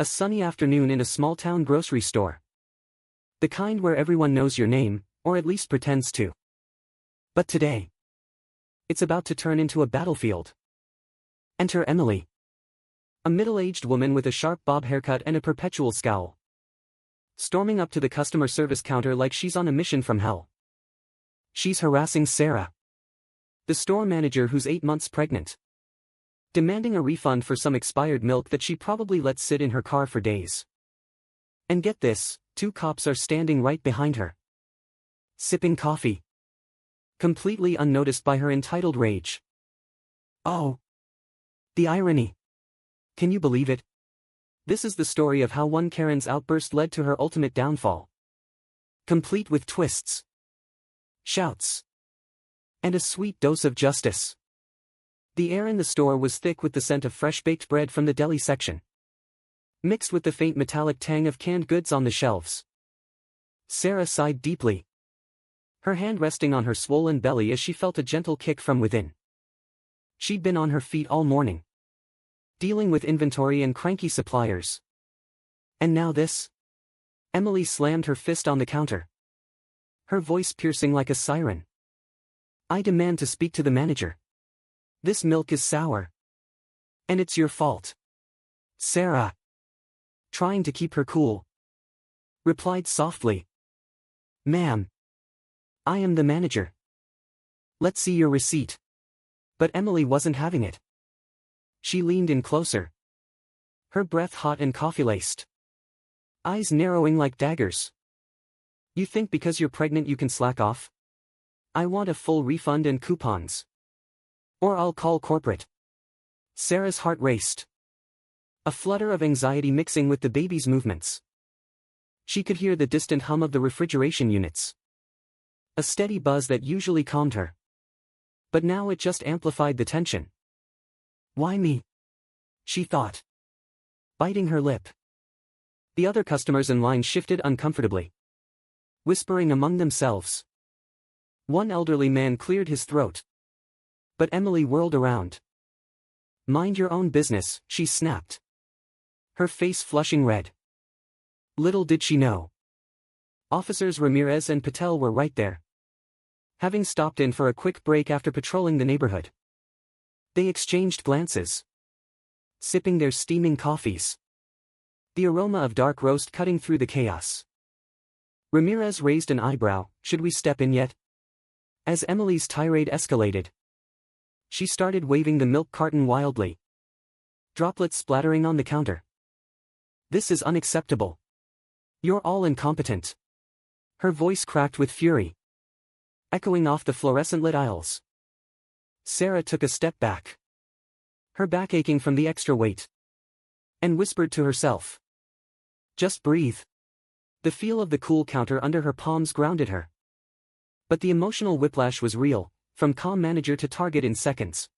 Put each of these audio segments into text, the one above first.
A sunny afternoon in a small-town grocery store. The kind where everyone knows your name, or at least pretends to. But today, it's about to turn into a battlefield. Enter Emily. A middle-aged woman with a sharp bob haircut and a perpetual scowl. Storming up to the customer service counter like she's on a mission from hell. She's harassing Sarah, the store manager who's 8 months pregnant, demanding a refund for some expired milk that she probably let sit in her car for days. And get this, 2 cops are standing right behind her, sipping coffee, completely unnoticed by her entitled rage. Oh, the irony. Can you believe it? This is the story of how one Karen's outburst led to her ultimate downfall. Complete with twists, shouts, and a sweet dose of justice. The air in the store was thick with the scent of fresh-baked bread from the deli section, mixed with the faint metallic tang of canned goods on the shelves. Sarah sighed deeply, her hand resting on her swollen belly as she felt a gentle kick from within. She'd been on her feet all morning, dealing with inventory and cranky suppliers. And now this? Emily slammed her fist on the counter, her voice piercing like a siren. I demand to speak to the manager. This milk is sour. And it's your fault. Sarah, trying to keep her cool, replied softly. Ma'am, I am the manager. Let's see your receipt. But Emily wasn't having it. She leaned in closer, her breath hot and coffee-laced, eyes narrowing like daggers. You think because you're pregnant you can slack off? I want a full refund and coupons. Or I'll call corporate. Sarah's heart raced, a flutter of anxiety mixing with the baby's movements. She could hear the distant hum of the refrigeration units, a steady buzz that usually calmed her. But now it just amplified the tension. Why me? She thought, biting her lip. The other customers in line shifted uncomfortably, whispering among themselves. One elderly man cleared his throat, but Emily whirled around. Mind your own business, she snapped, her face flushing red. Little did she know, Officers Ramirez and Patel were right there, having stopped in for a quick break after patrolling the neighborhood. They exchanged glances, sipping their steaming coffees, the aroma of dark roast cutting through the chaos. Ramirez raised an eyebrow. Should we step in yet? As Emily's tirade escalated, she started waving the milk carton wildly, droplets splattering on the counter. This is unacceptable. You're all incompetent. Her voice cracked with fury, echoing off the fluorescent-lit aisles. Sarah took a step back, her back aching from the extra weight, and whispered to herself. Just breathe. The feel of the cool counter under her palms grounded her. But the emotional whiplash was real, from comm manager to target in seconds.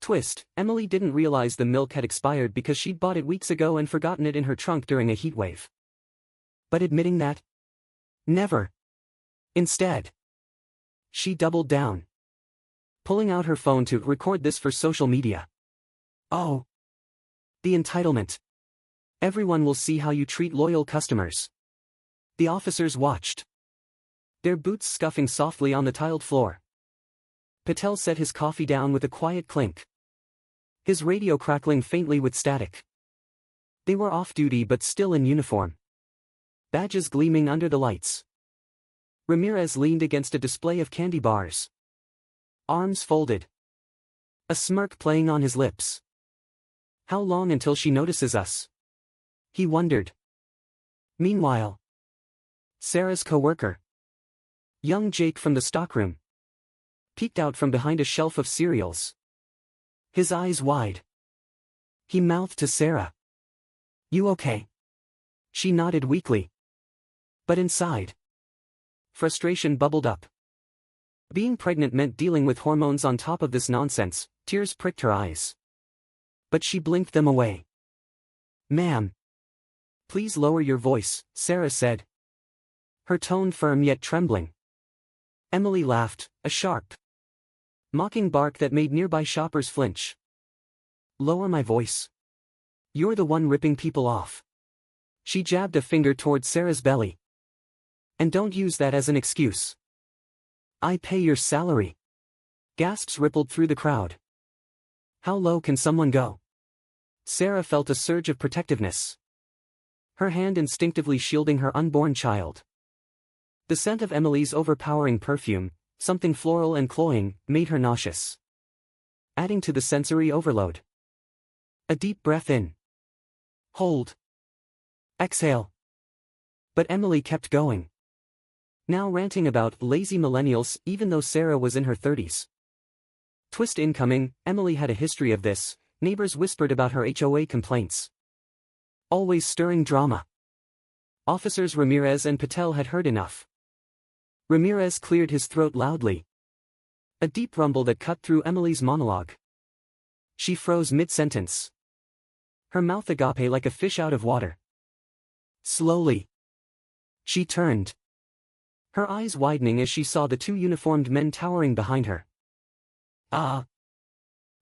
Twist, Emily didn't realize the milk had expired because she'd bought it weeks ago and forgotten it in her trunk during a heatwave. But admitting that? Never. Instead, she doubled down, pulling out her phone to record this for social media. Oh, the entitlement. Everyone will see how you treat loyal customers. The officers watched, their boots scuffing softly on the tiled floor. Patel set his coffee down with a quiet clink, his radio crackling faintly with static. They were off-duty but still in uniform, badges gleaming under the lights. Ramirez leaned against a display of candy bars, arms folded, a smirk playing on his lips. How long until she notices us? He wondered. Meanwhile, Sarah's coworker, young Jake from the stockroom, peeked out from behind a shelf of cereals, his eyes wide. He mouthed to Sarah. You okay? She nodded weakly. But inside, frustration bubbled up. Being pregnant meant dealing with hormones on top of this nonsense. Tears pricked her eyes, but she blinked them away. Ma'am, please lower your voice, Sarah said, her tone firm yet trembling. Emily laughed, a sharp, mocking bark that made nearby shoppers flinch. Lower my voice? You're the one ripping people off. She jabbed a finger toward Sarah's belly. And don't use that as an excuse. I pay your salary. Gasps rippled through the crowd. How low can someone go? Sarah felt a surge of protectiveness. Her hand instinctively shielding her unborn child. The scent of Emily's overpowering perfume, something floral and cloying, made her nauseous. Adding to the sensory overload. A deep breath in. Hold. Exhale. But Emily kept going. Now ranting about lazy millennials even though Sarah was in her 30s. Twist incoming, Emily had a history of this, neighbors whispered about her HOA complaints. Always stirring drama. Officers Ramirez and Patel had heard enough. Ramirez cleared his throat loudly. A deep rumble that cut through Emily's monologue. She froze mid-sentence. Her mouth agape like a fish out of water. Slowly. She turned. Her eyes widening as she saw the two uniformed men towering behind her. Ah.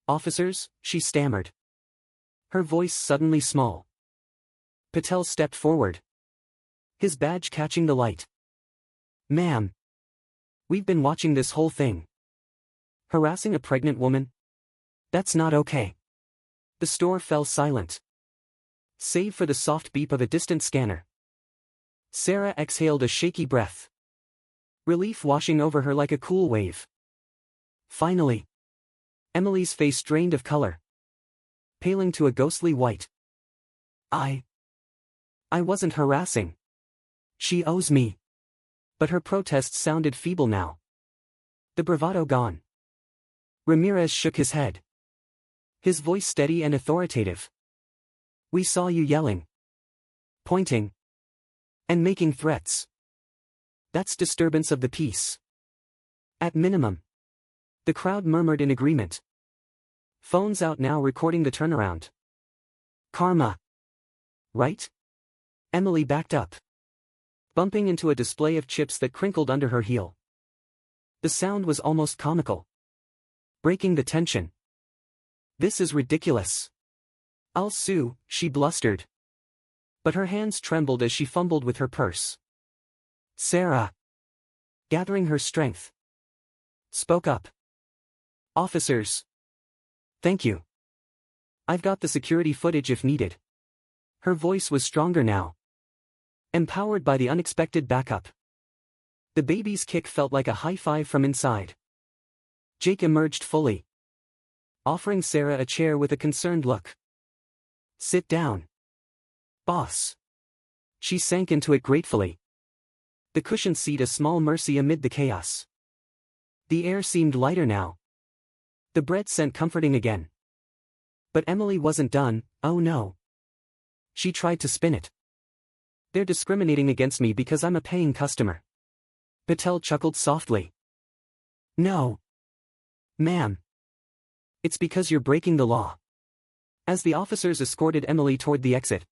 Officers, she stammered. Her voice suddenly small. Patel stepped forward. His badge catching the light. Ma'am. We've been watching this whole thing. Harassing a pregnant woman? That's not okay. The store fell silent. Save for the soft beep of a distant scanner. Sarah exhaled a shaky breath. Relief washing over her like a cool wave. Finally. Emily's face drained of color. Paling to a ghostly white. I wasn't harassing. She owes me. But her protests sounded feeble now. The bravado gone. Ramirez shook his head. His voice steady and authoritative. We saw you yelling. Pointing. And making threats. That's disturbance of the peace. At minimum. The crowd murmured in agreement. Phones out now recording the turnaround. Karma. Right? Emily backed up. Bumping into a display of chips that crinkled under her heel. The sound was almost comical. Breaking the tension. This is ridiculous. I'll sue, she blustered. But her hands trembled as she fumbled with her purse. Sarah. Gathering her strength. Spoke up. Officers. Thank you. I've got the security footage if needed. Her voice was stronger now. Empowered by the unexpected backup. The baby's kick felt like a high five from inside. Jake emerged fully. Offering Sarah a chair with a concerned look. Sit down. Boss. She sank into it gratefully. The cushioned seat a small mercy amid the chaos. The air seemed lighter now. The bread scent comforting again. But Emily wasn't done, oh no. She tried to spin it. They're discriminating against me because I'm a paying customer. Patel chuckled softly. No. Ma'am. It's because you're breaking the law. As the officers escorted Emily toward the exit.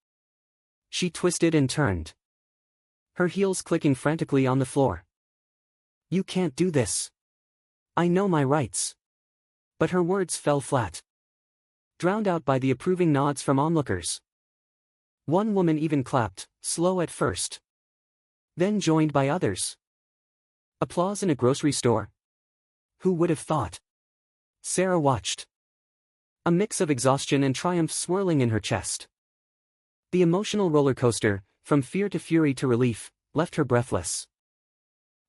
She twisted and turned. Her heels clicking frantically on the floor. You can't do this. I know my rights. But her words fell flat. Drowned out by the approving nods from onlookers. One woman even clapped, slow at first. Then joined by others. Applause in a grocery store. Who would have thought? Sarah watched. A mix of exhaustion and triumph swirling in her chest. The emotional roller coaster, from fear to fury to relief, left her breathless.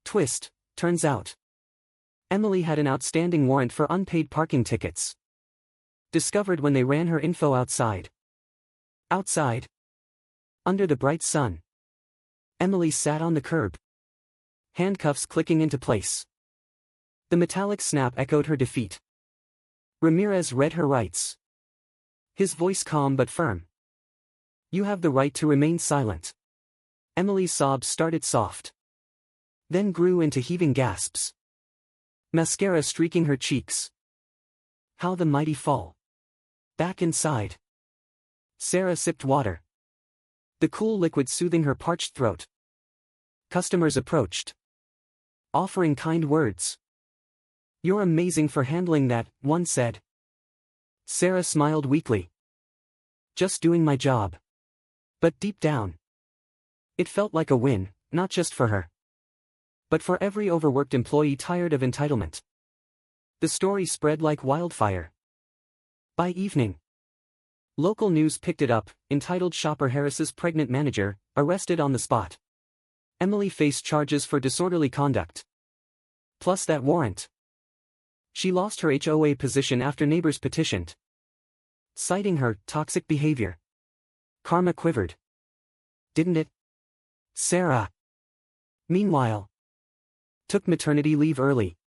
Twist, turns out. Emily had an outstanding warrant for unpaid parking tickets. Discovered when they ran her info outside. Outside. Under the bright sun. Emily sat on the curb. Handcuffs clicking into place. The metallic snap echoed her defeat. Ramirez read her rights. His voice calm but firm. You have the right to remain silent. Emily's sobs started soft. Then grew into heaving gasps. Mascara streaking her cheeks. How the mighty fall. Back inside. Sarah sipped water. The cool liquid soothing her parched throat. Customers approached. Offering kind words. You're amazing for handling that, one said. Sarah smiled weakly. Just doing my job. But deep down, it felt like a win, not just for her, but for every overworked employee tired of entitlement. The story spread like wildfire. By evening, local news picked it up, entitled "Shopper Harasses Pregnant Manager, Arrested on the Spot." Emily faced charges for disorderly conduct. Plus that warrant. She lost her HOA position after neighbors petitioned, citing her toxic behavior. Karma quivered. Didn't it? Sarah, meanwhile, took maternity leave early.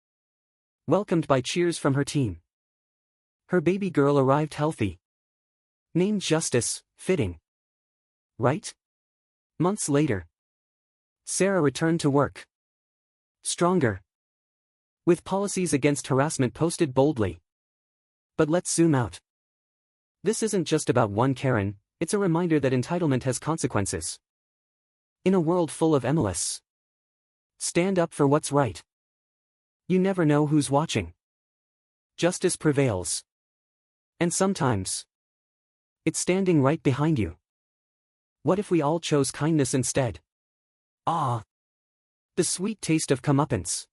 Welcomed by cheers from her team. Her baby girl arrived healthy. Named Justice, fitting. Right? Months later, Sarah returned to work. Stronger. With policies against harassment posted boldly. But let's zoom out. This isn't just about one Karen, it's a reminder that entitlement has consequences. In a world full of MLS, stand up for what's right. You never know who's watching. Justice prevails. And sometimes, it's standing right behind you. What if we all chose kindness instead? Ah! The sweet taste of comeuppance.